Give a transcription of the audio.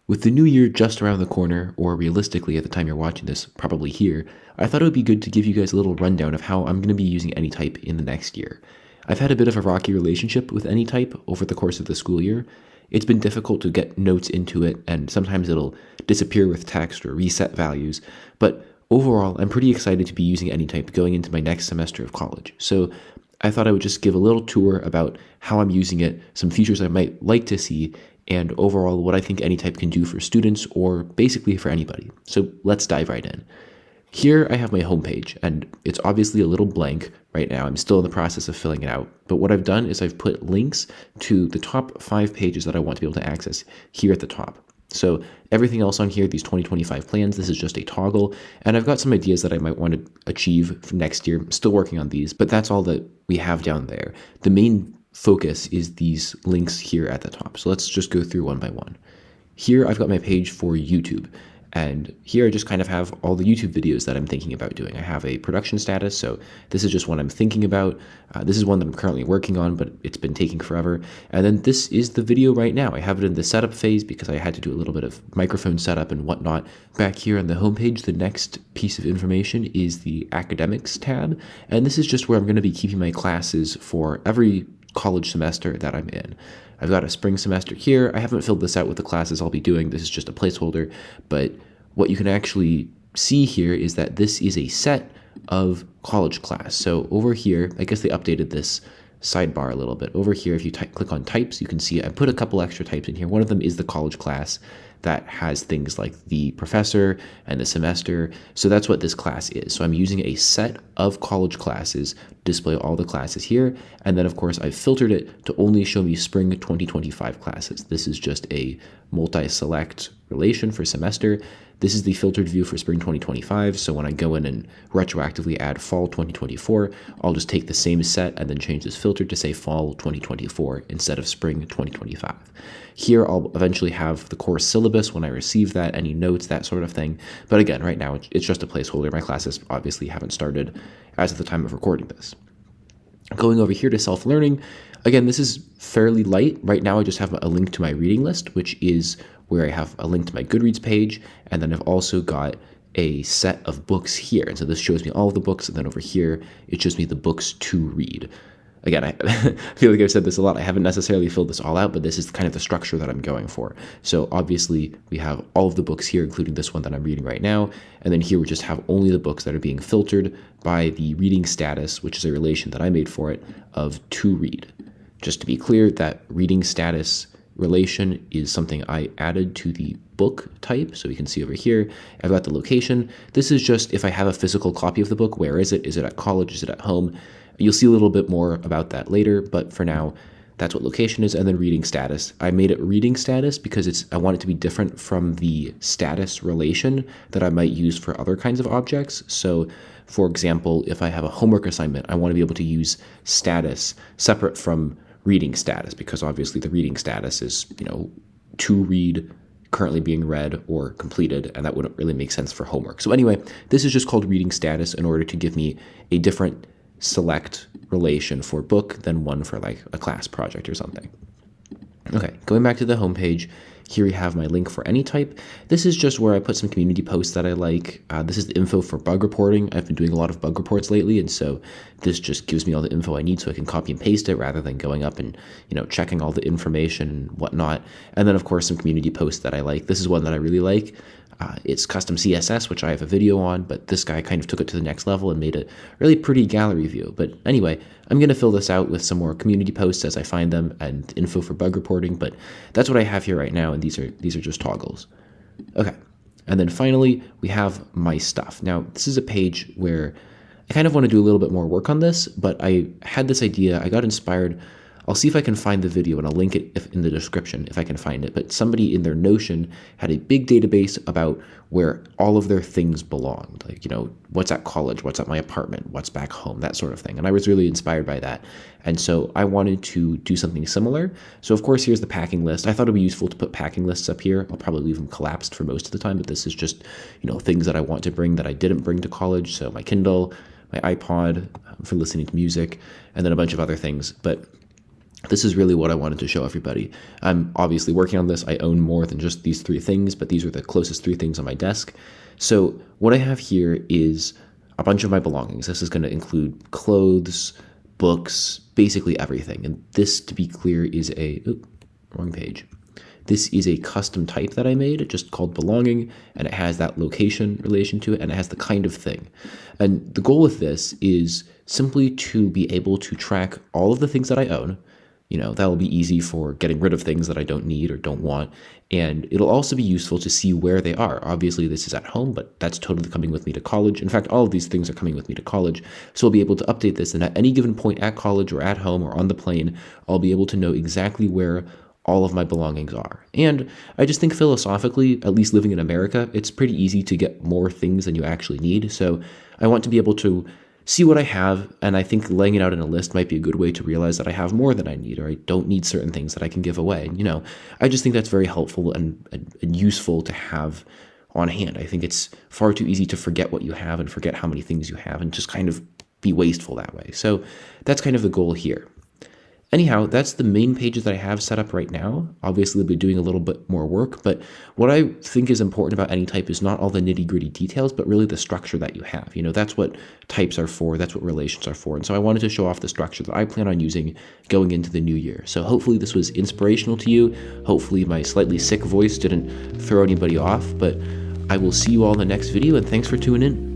With the new year just around the corner, or realistically at the time you're watching this, probably here, I thought it would be good to give you guys a little rundown of how I'm going to be using Anytype in the next year. I've had a bit of a rocky relationship with Anytype over the course of the school year. It's been difficult to get notes into it, and sometimes it'll disappear with text or reset values, but overall, I'm pretty excited to be using Anytype going into my next semester of college. So I thought I would just give a little tour about how I'm using it, some features I might like to see, and overall what I think Anytype can do for students or basically for anybody. So let's dive right in. Here I have my homepage, and it's obviously a little blank right now. I'm still in the process of filling it out. But what I've done is I've put links to the top 5 pages that I want to be able to access here at the top. So everything else on here, these 2025 plans, this is just a toggle. And I've got some ideas that I might want to achieve for next year. I'm still working on these, but that's all that we have down there. The main focus is these links here at the top. So let's just go through one by one. Here I've got my page for YouTube. And here I just kind of have all the YouTube videos that I'm thinking about doing. I have a production status, so this is just one I'm thinking about. This is one that I'm currently working on, but it's been taking forever. And then this is the video right now. I have it in the setup phase because I had to do a little bit of microphone setup and whatnot. Back here on the homepage, the next piece of information is the academics tab. And this is just where I'm going to be keeping my classes for every college semester that I'm in. I've got a spring semester here. I haven't filled this out with the classes I'll be doing. This is just a placeholder, but what you can actually see here is that this is a set of college class. So over here, I guess they updated this sidebar a little bit. Over here, if you click on types, you can see I put a couple extra types in here. One of them is the college class that has things like the professor and the semester. So that's what this class is. So I'm using a set of college classes, display all the classes here. And then of course I've filtered it to only show me spring 2025 classes. This is just a multi-select relation for semester. This is the filtered view for spring 2025. So when I go in and retroactively add fall 2024, I'll just take the same set and then change this filter to say fall 2024 instead of spring 2025. Here, I'll eventually have the course syllabus when I receive that, any notes, that sort of thing. But again, right now, it's just a placeholder. My classes obviously haven't started as of the time of recording this. Going over here to self-learning, again, this is fairly light. Right now, I just have a link to my reading list, which is where I have a link to my Goodreads page, and then I've also got a set of books here. And so this shows me all of the books, and then over here, it shows me the books to read. Again, I feel like I've said this a lot. I haven't necessarily filled this all out, but this is kind of the structure that I'm going for. So obviously, we have all of the books here, including this one that I'm reading right now. And then here we just have only the books that are being filtered by the reading status, which is a relation that I made for it, of to read. Just to be clear, that reading status relation is something I added to the book type. So we can see over here, I've got the location. This is just if I have a physical copy of the book, where is it? Is it at college? Is it at home? You'll see a little bit more about that later, but for now, that's what location is. And then reading status. I made it reading status because I want it to be different from the status relation that I might use for other kinds of objects. So for example, if I have a homework assignment, I want to be able to use status separate from reading status, because obviously the reading status is, to read, currently being read, or completed, and that wouldn't really make sense for homework. So anyway, this is just called reading status in order to give me a different select relation for book than one for like a class project or something. Okay, going back to the homepage, here we have my link for Anytype. This is just where I put some community posts that I like. This is the info for bug reporting. I've been doing a lot of bug reports lately, and so this just gives me all the info I need so I can copy and paste it rather than going up and, checking all the information and whatnot. And then, of course, some community posts that I like. This is one that I really like. It's custom CSS, which I have a video on, but this guy kind of took it to the next level and made a really pretty gallery view. But anyway, I'm going to fill this out with some more community posts as I find them and info for bug reporting, but that's what I have here right now, and these are just toggles. Okay, and then finally, we have my stuff. Now, this is a page where I kind of want to do a little bit more work on this, but I had this idea, I got inspired. I'll see if I can find the video, and I'll link it in the description if I can find it. But somebody in their Notion had a big database about where all of their things belonged. Like, what's at college, what's at my apartment, what's back home, that sort of thing. And I was really inspired by that. And so I wanted to do something similar. So of course, here's the packing list. I thought it'd be useful to put packing lists up here. I'll probably leave them collapsed for most of the time, but this is just, things that I want to bring that I didn't bring to college. So my Kindle, my iPod for listening to music, and then a bunch of other things. But This is really what I wanted to show everybody. I'm obviously working on this. I own more than just these 3 things, but these are the closest 3 things on my desk. So what I have here is a bunch of my belongings. This is going to include clothes, books, basically everything. And this, to be clear, is wrong page. This is a custom type that I made, just called belonging, and it has that location relation to it, and it has the kind of thing. And the goal with this is simply to be able to track all of the things that I own. That will be easy for getting rid of things that I don't need or don't want. And it'll also be useful to see where they are. Obviously, this is at home, but that's totally coming with me to college. In fact, all of these things are coming with me to college. So I'll be able to update this. And at any given point at college or at home or on the plane, I'll be able to know exactly where all of my belongings are. And I just think philosophically, at least living in America, it's pretty easy to get more things than you actually need. So I want to be able to see what I have, and I think laying it out in a list might be a good way to realize that I have more than I need, or I don't need certain things that I can give away. I just think that's very helpful and useful to have on hand. I think it's far too easy to forget what you have and forget how many things you have and just kind of be wasteful that way. So that's kind of the goal here. Anyhow, that's the main pages that I have set up right now. Obviously, I'll be doing a little bit more work, but what I think is important about Anytype is not all the nitty-gritty details, but really the structure that you have. That's what types are for, that's what relations are for. And so I wanted to show off the structure that I plan on using going into the new year. So hopefully this was inspirational to you. Hopefully my slightly sick voice didn't throw anybody off, but I will see you all in the next video, and thanks for tuning in.